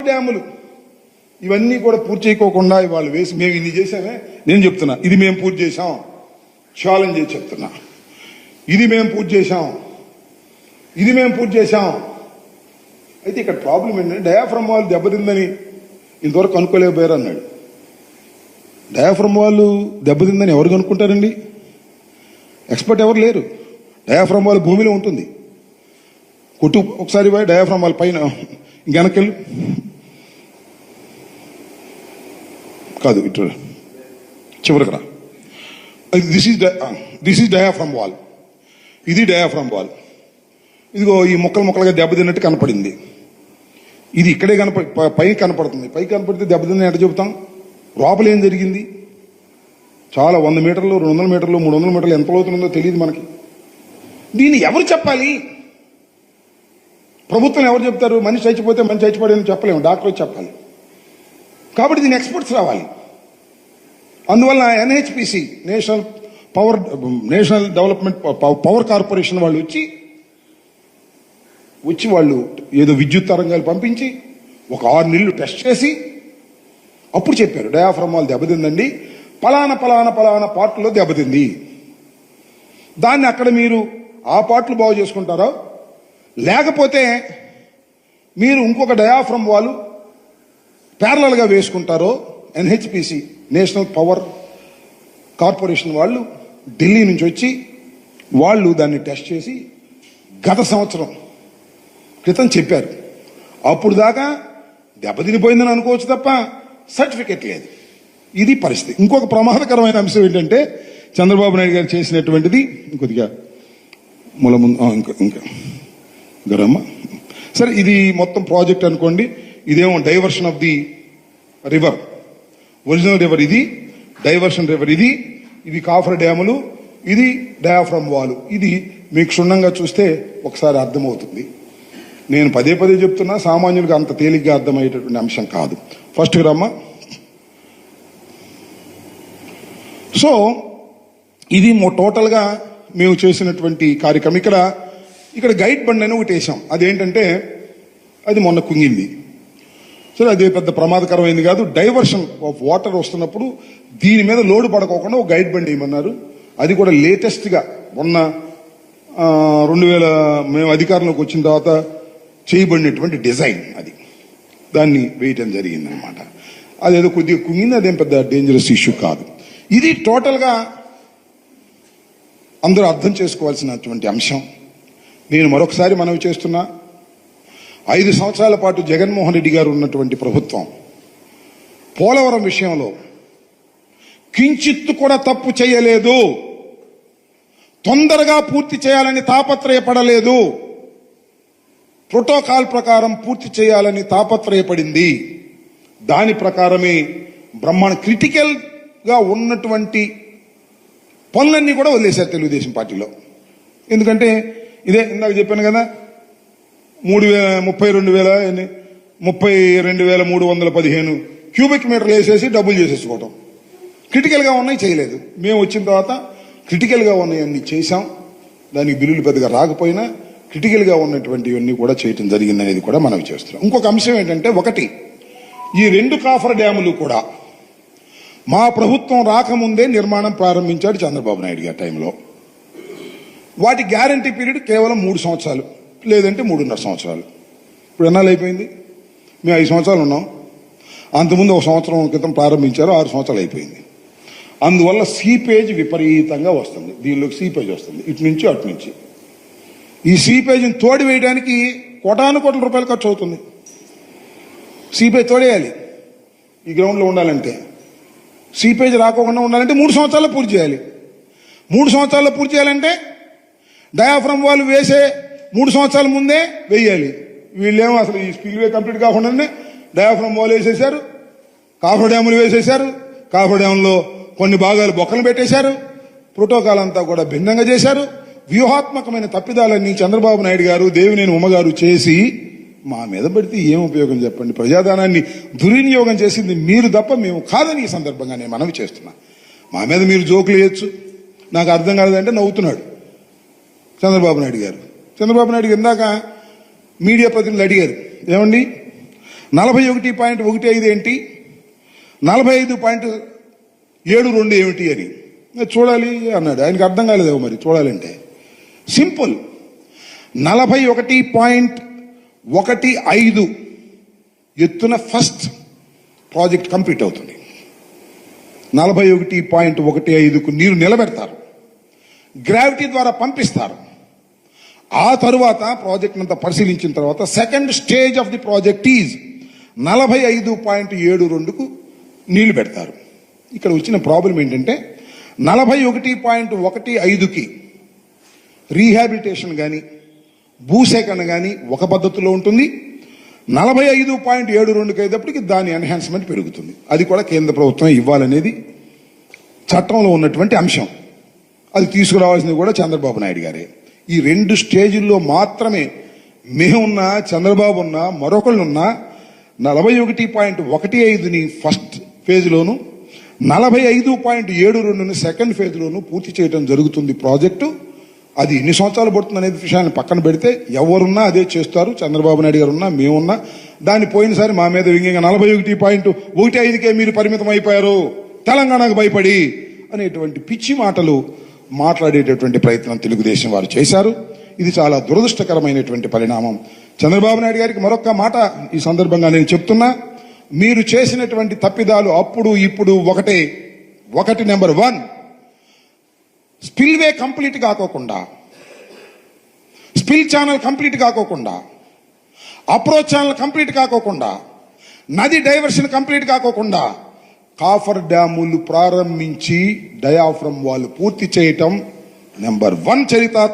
డ్యాములు ఇవన్నీ కూడా పూర్తి చేయకోకుండా వాళ్ళు వేసి మేము ఇన్ని చేసామే. నేను చెప్తున్నా ఇది మేము పూర్తి చేసాం, ఛాలెంజ్ చేసి చెప్తున్నా. ఇది మేము పూర్తి చేసాం, ఇది మేము పూర్తి చేసాం. అయితే ఇక్కడ ప్రాబ్లం ఏంటంటే డయాఫ్రమ్ వాల్ దెబ్బతిందని ఇంతవరకు కనుక్కోలేకపోయారు అన్నాడు. డయాఫ్రమ్ వాల్ దెబ్బతిందని ఎవరు కనుక్కుంటారండి? ఎక్స్పర్ట్ ఎవరు లేరు. డయాఫ్రమ్ వాల్ భూమిలో ఉంటుంది. కొట్టు ఒకసారి పోయి డయాఫ్రమ్ వాల్ పైన వెనకెళ్ళు కాదు ఇటు చివరికి రా. This is diaphragm wall. ఇది డయాఫ్రమ్ వాల్. ఇదిగో ఈ ముక్కలుగా దెబ్బతిన్నట్టు కనపడింది. ఇది ఇక్కడే పైకి కనపడుతుంది. పైకి కనపడితే దెబ్బతిందని ఎట్ట చెబుతాం? లోపల ఏం జరిగింది? చాలా 100 మీటర్లు, 200 మీటర్లు, 300 మీటర్లు ఎంత లోతుందో తెలియదు మనకి. దీన్ని ఎవరు చెప్పాలి? ప్రభుత్వం ఎవరు చెప్తారు? మనిషి చచ్చిపోతే మనిషి చచ్చిపోయాడని చెప్పలేము, డాక్టర్ చెప్పాలి. కాబట్టి దీని ఎక్స్పర్ట్స్ రావాలి. అందువల్ల NHPC national development power corporation వాళ్ళు వచ్చి వాళ్ళు ఏదో విద్యుత్ తరంగాలు పంపించి ఒక 6 నెలలు టెస్ట్ చేసి అప్పుడు చెప్పారు డయాఫ్రమ్ వాల్ దెబ్బతిందండి, పలానా పలానా పలానా పార్ట్లో దెబ్బతింది. దాన్ని అక్కడ మీరు ఆ పార్ట్లు బాగు చేసుకుంటారో లేకపోతే మీరు ఇంకొక డయాఫ్రమ్ వాల్ ప్యారలల్గా వేసుకుంటారో ఎన్హెచ్పిసి నేషనల్ పవర్ కార్పొరేషన్ వాళ్ళు ఢిల్లీ నుంచి వచ్చి వాళ్ళు దాన్ని టెస్ట్ చేసి గత సంవత్సరం క్రితం చెప్పారు. అప్పుడు దాకా దెబ్బతినిపోయిందని అనుకోవచ్చు తప్ప సర్టిఫికెట్ లేదు. ఇది పరిస్థితి. ఇంకొక ప్రమాదకరమైన అంశం ఏంటంటే చంద్రబాబు నాయుడు గారు చేసినటువంటిది ఇంకొద్దిగా ఇంకా గరమ్మ సరే, ఇది మొత్తం ప్రాజెక్ట్ అనుకోండి. ఇదేమో diversion of the river, original river ఇది, డైవర్షన్ రివర్ ఇది, ఇది కాఫర్ డ్యాములు, ఇది డయాఫ్రమ్ వాల్. ఇది మీకు క్షుణ్ణంగా చూస్తే ఒకసారి అర్థమవుతుంది. నేను పదే చెప్తున్నా, సామాన్యులకు అంత తేలిగ్గా అర్థమయ్యేటటువంటి అంశం కాదు. ఫస్ట్ రమ్మ. సో ఇది టోటల్గా మేము చేసినటువంటి కార్యక్రమం. ఇక్కడ గైడ్ బండ్ అని ఒకటి వేసాం. అదేంటంటే అది మొన్న కుంగింది. సరే, అదే పెద్ద ప్రమాదకరమైంది కాదు. డైవర్షన్ ఆఫ్ వాటర్ వస్తున్నప్పుడు దీని మీద లోడ్ పడకోకుండా ఒక గైడ్ బండ్ వేయమన్నారు. అది కూడా లేటెస్ట్గా మొన్న 2000 మేము అధికారంలోకి వచ్చిన తర్వాత చేయబడినటువంటి డిజైన్ అది. దాన్ని వేయటం జరిగిందనమాట. అదేదో కొద్దిగా కుంగింది, అదేం పెద్ద డేంజరస్ ఇష్యూ కాదు. ఇది టోటల్గా అందరూ అర్థం చేసుకోవాల్సినటువంటి అంశం. నేను మరొకసారి మనవి చేస్తున్నా, 5 సంవత్సరాల పాటు జగన్మోహన్ రెడ్డి గారు ఉన్నటువంటి ప్రభుత్వం పోలవరం విషయంలో కించిత్తు కూడా తప్పు చేయలేదు. తొందరగా పూర్తి చేయాలని తాపత్రయపడలేదు. ప్రోటోకాల్ ప్రకారం పూర్తి చేయాలని తాపత్రయపడింది. దాని ప్రకారమే క్రిటికల్ గా ఉన్నటువంటి పనులన్నీ కూడా వదిలేశారు తెలుగుదేశం పార్టీలో. ఎందుకంటే ఇదే ఇందాక చెప్పాను కదా, 32,315 క్యూబిక్ మీటర్లు వేసేసి డబ్బులు చేసేసుకోవటం. క్రిటికల్గా ఉన్నాయి చేయలేదు. మేము వచ్చిన తర్వాత క్రిటికల్గా ఉన్నాయన్నీ చేశాం. దానికి బిల్లులు పెద్దగా రాకపోయినా క్రిటికల్గా ఉన్నటువంటివన్నీ కూడా చేయటం జరిగిందనేది కూడా మనం చేస్తున్నాం. ఇంకొక అంశం ఏంటంటే, ఒకటి, ఈ 2 కాఫర్ డ్యాములు కూడా మా ప్రభుత్వం రాకముందే నిర్మాణం ప్రారంభించాడు చంద్రబాబు నాయుడు గారి టైంలో. వాటి గ్యారంటీ పీరియడ్ కేవలం 3 సంవత్సరాలు, లేదంటే 3.5 సంవత్సరాలు. ఇప్పుడు ఎన్నాళ్ళు అయిపోయింది? మేము 5 సంవత్సరాలు ఉన్నాం. అంతకుముందు 1 సంవత్సరం క్రితం ప్రారంభించారు, 6 సంవత్సరాలు అయిపోయింది. అందువల్ల సీపేజ్ విపరీతంగా వస్తుంది. దీనిలోకి సీపేజ్ వస్తుంది, ఇటు నుంచి అటు నుంచి. ఈ సీపేజ్ని తోడి వేయడానికి కోటాను రూపాయలు ఖర్చు అవుతుంది. సీపేజ్ తోడేయాలి ఈ గ్రౌండ్లో ఉండాలంటే. సీపేజ్ రాకోకుండా ఉండాలంటే 3 సంవత్సరాల్లో పూర్తి చేయాలి. 3 సంవత్సరాల్లో పూర్తి చేయాలంటే డయాఫ్రమ్ వాల్ వేసే 3 సంవత్సరాల ముందే వేయాలి. వీళ్ళేమో అసలు ఈ స్పిల్వే కంప్లీట్ కాకుండానే డయాఫ్రమ్ వాల్ వేసేశారు, కాఫర్ డ్యాములు వేసేశారు. కాఫర్ డ్యాములో కొన్ని భాగాలు బొక్కలు పెట్టేశారు. ప్రోటోకాల్ అంతా కూడా భిన్నంగా చేశారు. వ్యూహాత్మకమైన తప్పిదాలన్నీ చంద్రబాబు నాయుడు గారు, దేవినేని ఉమ్మగారు చేసి మా మీద పెడితే ఏం ఉపయోగం చెప్పండి? ప్రజాధనాన్ని దుర్వినియోగం చేసింది మీరు తప్ప మేము కాదని ఈ సందర్భంగా నేను మనవి చేస్తున్నా. మా మీద మీరు జోకులు వేయచ్చు, నాకు అర్థం కాలేదంటే నవ్వుతున్నాడు చంద్రబాబు నాయుడు గారు. చంద్రబాబు నాయుడు ఇందాక మీడియా ప్రతినిధులు అడిగారు, ఏమండి 41.15 ఏంటి, 45.72 ఏమిటి అని చూడాలి అన్నాడు. ఆయనకు అర్థం కాలేదేమో మరి చూడాలంటే. సింపుల్. 41.15 ఎత్తున ఫస్ట్ ప్రాజెక్ట్ కంప్లీట్ అవుతుంది. 41.15కు నీరు నిలబెడతారు, గ్రావిటీ ద్వారా పంపిస్తారు. ఆ తరువాత ప్రాజెక్ట్ అంతా పరిశీలించిన తర్వాత second stage of the project is 45.72కు నీళ్లు పెడతారు. ఇక్కడ వచ్చిన ప్రాబ్లం ఏంటంటే 41.15కి రీహాబిలిటేషన్ కానీ భూసేకరణ కానీ ఒక పద్ధతిలో ఉంటుంది. 45.72కి అయ్యేటప్పటికి దాని ఎన్హాన్స్మెంట్ పెరుగుతుంది. అది కూడా కేంద్ర ప్రభుత్వం ఇవ్వాలనేది చట్టంలో ఉన్నటువంటి అంశం. అది తీసుకురావాల్సింది కూడా చంద్రబాబు నాయుడు గారే. ఈ 2 స్టేజీల్లో మాత్రమే మేమున్నా, చంద్రబాబు ఉన్నా, మరొకళ్ళున్నా 41.15ని ఫస్ట్ ఫేజ్లోను, 45.72ని సెకండ్ ఫేజ్లోను పూర్తి చేయడం జరుగుతుంది ప్రాజెక్టు. అది ఎన్ని సంవత్సరాలు పడుతుంది అనేది విషయాన్ని పక్కన పెడితే ఎవరున్నా అదే చేస్తారు. చంద్రబాబు నాయుడు గారు ఉన్నా, మేమున్నా. దాన్ని పోయినసారి మా మీద వ్యంగ్యంగా 41.15కే మీరు పరిమితం అయిపోయారు తెలంగాణకు భయపడి అనేటువంటి పిచ్చి మాటలు మాట్లాడేటటువంటి ప్రయత్నం తెలుగుదేశం వారు చేశారు. ఇది చాలా దురదృష్టకరమైనటువంటి పరిణామం. చంద్రబాబు నాయుడు గారికి మరొక మాట ఈ సందర్భంగా నేను చెప్తున్నా. మీరు చేసినటువంటి తప్పిదాలు అప్పుడు ఇప్పుడు ఒకటి నెంబర్ 1, స్పిల్వే కంప్లీట్ కాకోకుండా, స్పిల్ ఛానల్ కంప్లీట్ కాకోకుండా, అప్రోచ్ ఛానల్ కంప్లీట్ కాకోకుండా, నది డైవర్షన్ కంప్లీట్ కాకోకుండా కాఫర్ డ్యాములు ప్రారంభించి డయాఫ్రమ్ వాళ్ళు పూర్తి చేయటం నెంబర్ 1 చరిత్రాత్మక